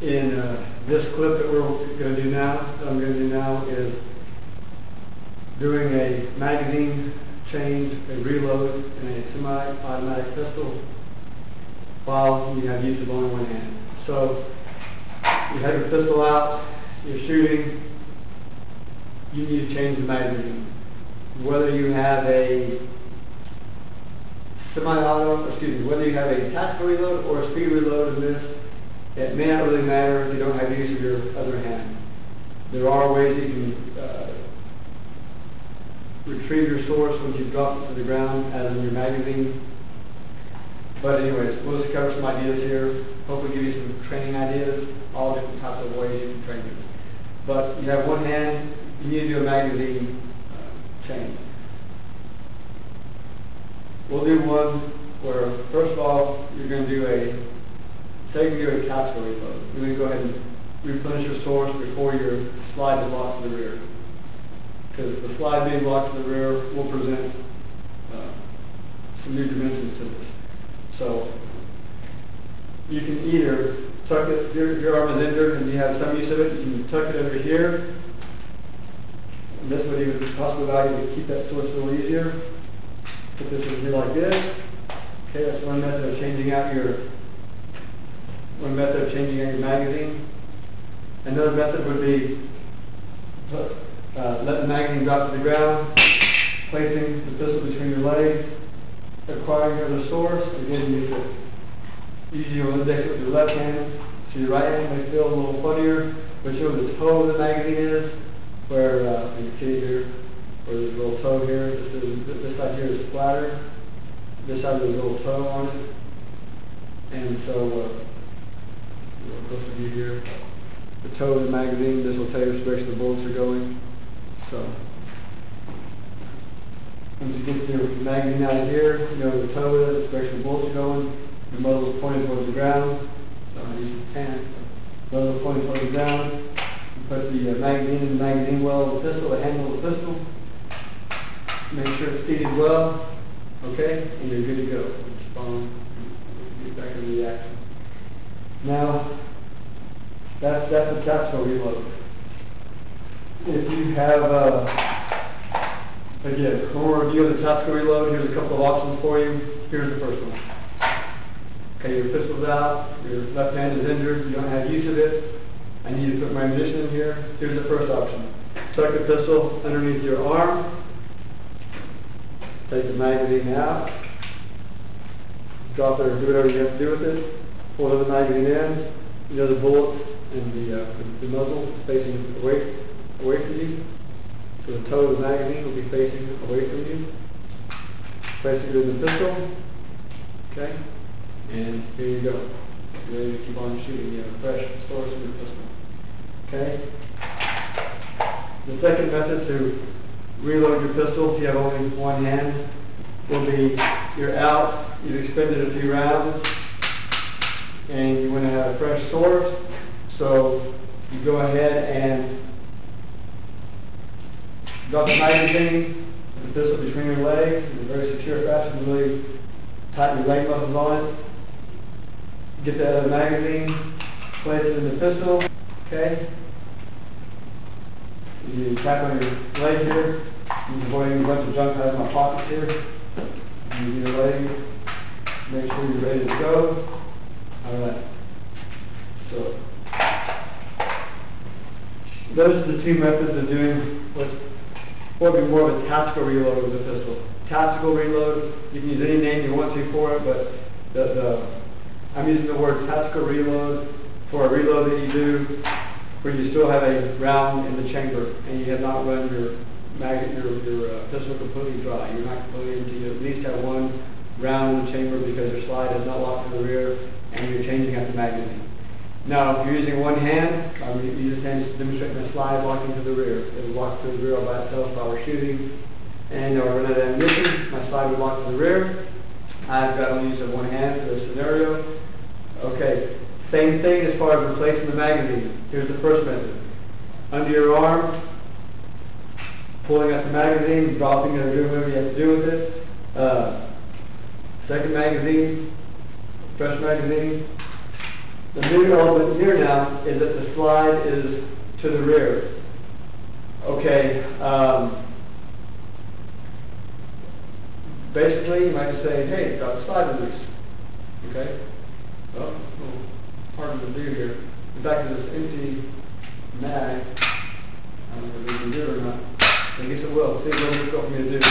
In this clip that we're going to do now, is doing a magazine change, a reload, in a semi-automatic pistol while you have use of only one hand. So you have your pistol out, you're shooting, you need to change the magazine. Whether you have a whether you have a tactical reload or a speed reload in this, it may not really matter if you don't have use of your other hand. There are ways you can retrieve your source once you've dropped it to the ground, as in your magazine. But anyways, we'll just cover some ideas here, hopefully give you some training ideas, all different types of ways you can train this. But you have one hand, you need to do a magazine change. We'll do one where, first of all, you're going to do say you do a tactical reload. You're going to go ahead and replenish your source before your slide is locked to the rear. Because the slide being locked to the rear will present some new dimensions to this. So you can either tuck it, your arm is injured and you have some use of it, you can tuck it over here. And this would even possibly allow you to keep that source a little easier. Put this in here like this. Okay, that's one method of changing out your magazine. Another method would be let the magazine drop to the ground, placing the pistol between your legs, acquiring your source. Again, you use your index with your left hand, so your right hand may feel a little funnier, but show where the toe of the magazine is, where you can see here, where there's a little toe here. This side here is flatter. This side there's a little toe on it. And so, a little closer view here. The toe of the magazine, this will tell you which direction the bullets are going. So, once you get your magazine out of here, you know where the toe is, which direction the bullets are going. The muzzle is pointed towards the ground. So I use the hand. Muzzle is pointed towards the ground. You put the magazine in the magazine well of the pistol, the handle of the pistol. Make sure it's seated well, okay, and you're good to go. Spawn, get back into the action. Now, that's the tactical reload. If you have, again, when we're reviewing the tactical reload, here's a couple of options for you. Here's the first one. Okay, your pistol's out, your left hand is injured, you don't have use of it. I need to put my ammunition in here. Here's the first option. Tuck the pistol underneath your arm. Take the magazine out, drop it or do whatever you have to do with it, pull the magazine in, you know the bullet and the muzzle is facing away from you, so the toe of the magazine will be facing away from you. Place it in the pistol, okay, and here you go. You're ready to keep on shooting. You have a fresh source in your pistol, okay. The second method to reload your pistol, if you have only one hand, will be you're out, you've expended a few rounds, and you want to have a fresh source, so you go ahead and drop the magazine with the pistol between your legs in a very secure fashion, really tighten your leg muscles on it. Get that other magazine, place it in the pistol, okay? You tap on your leg here. I'm avoiding a bunch of junk out of my pockets here. Use your leg. Make sure you're ready to go. Alright. So, those are the two methods of doing what would be more of a tactical reload with a pistol. Tactical reload, you can use any name you want to for it, but I'm using the word tactical reload for a reload that you do where you still have a round in the chamber and you have not run your pistol completely dry. You're not completely empty. You at least have one round in the chamber because your slide is not locked to the rear and you're changing out the magazine. Now, if you're using one hand, I will use this hand to demonstrate my slide locking to the rear. It will lock to the rear all by itself while we're shooting. And I run out of ammunition, my slide will lock to the rear. I've got only use of one hand for this scenario. Okay. Same thing as far as replacing the magazine. Here's the first method. Under your arm, pulling out the magazine, dropping it, or doing whatever you have to do with it. Second magazine, fresh magazine. The new element here now is that the slide is to the rear. Okay, basically you might say, hey, got the slide loose. Okay? Well, it's a little harder to do here. In fact, this empty mag, I don't know if we can do it or not. I guess it will. See what it's going for me to do.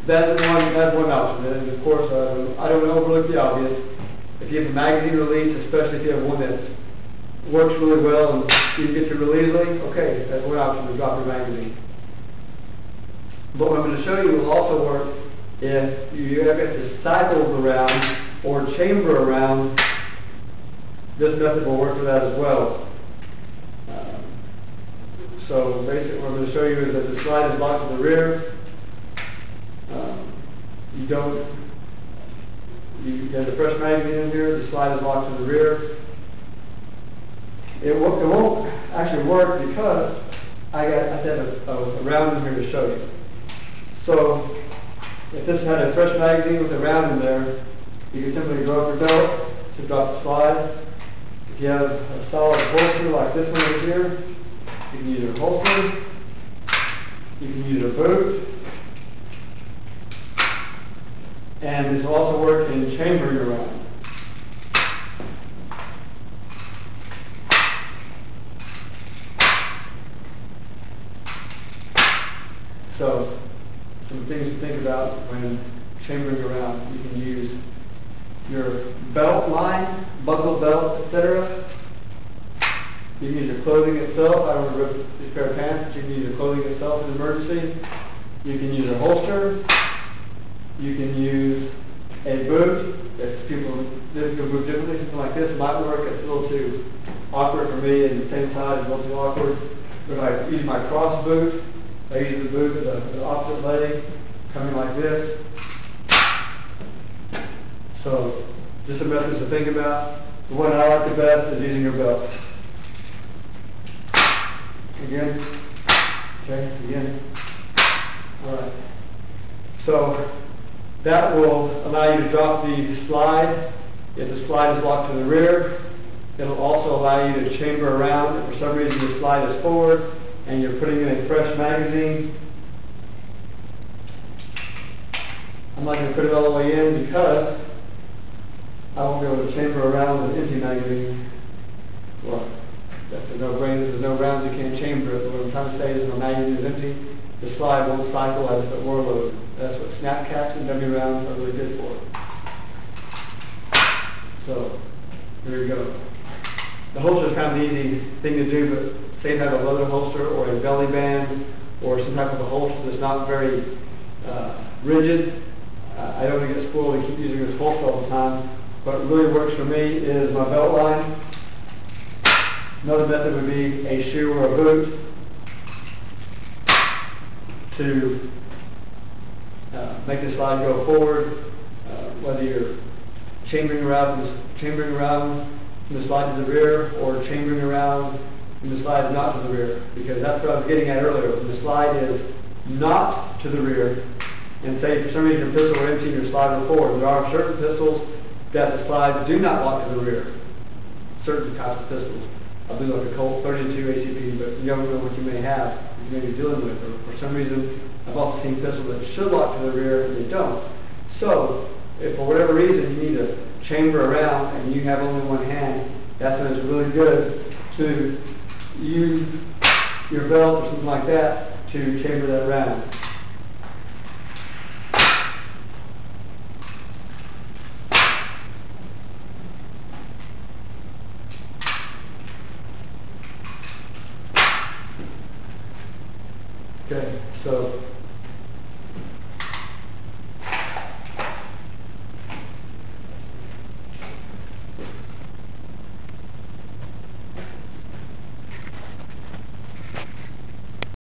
That's one option. And of course, I don't want to overlook the obvious. If you have a magazine release, especially if you have one that works really well and you can get through really easily, okay, that's one option to drop your magazine. But what I'm going to show you will also work if you have to cycle around or chamber around. This method will work for that as well. So basically what I'm going to show you is that the slide is locked to the rear. You have the fresh magazine in here, the slide is locked to the rear. It won't actually work because I have a round in here to show you. So if this had a fresh magazine with a round in there, you can simply go up your belt to drop the slide. If you have a solid holster like this one right here, you can use a holster, you can use a boot, and this will also work in chambering around. So, some things to think about when chambering around. You can use your belt line, buckle belt, etc. You can use your clothing itself. I don't want to rip this pair of pants, but you can use your clothing itself in an emergency. You can use a holster. You can use a boot. If people boot differently, something like this might work. It's a little too awkward for me, and the same side is a little too awkward. But if I use my cross boot, I use the boot with the opposite leg coming like this. So, just some methods to think about. The one I like the best is using your belt. Again. Okay, again. Alright. So, that will allow you to drop the slide. If the slide is locked to the rear, it'll also allow you to chamber around. If for some reason the slide is forward and you're putting in a fresh magazine, I'm not going to put it all the way in because I won't be able to chamber around with an empty magazine. Well, that's a no-brainer. There's no rounds you can't chamber it. What I'm trying to say is when the magazine is empty, the slide won't cycle as if it were loaded. That's what snap caps and dummy rounds are really good for. So, there you go. The holster is kind of an easy thing to do, but say you have a leather holster or a belly band or some type of a holster that's not very rigid. I don't want to get spoiled and keep using this holster all the time. What really works for me is my belt line. Another method would be a shoe or a boot to make the slide go forward, whether you're chambering around from the slide to the rear or chambering around from the slide not to the rear, because that's what I was getting at earlier. When the slide is not to the rear, and say for some reason your pistol are empty and your slide is forward, there are certain pistols that the slides do not lock to the rear. Certain types of pistols. I believe like a Colt 32 ACP, but you don't know what you may have, you may be dealing with. Or for some reason, I've also seen pistols that should lock to the rear and they don't. So, if for whatever reason you need to chamber around and you have only one hand, that's when it's really good to use your belt or something like that to chamber that round. Okay, so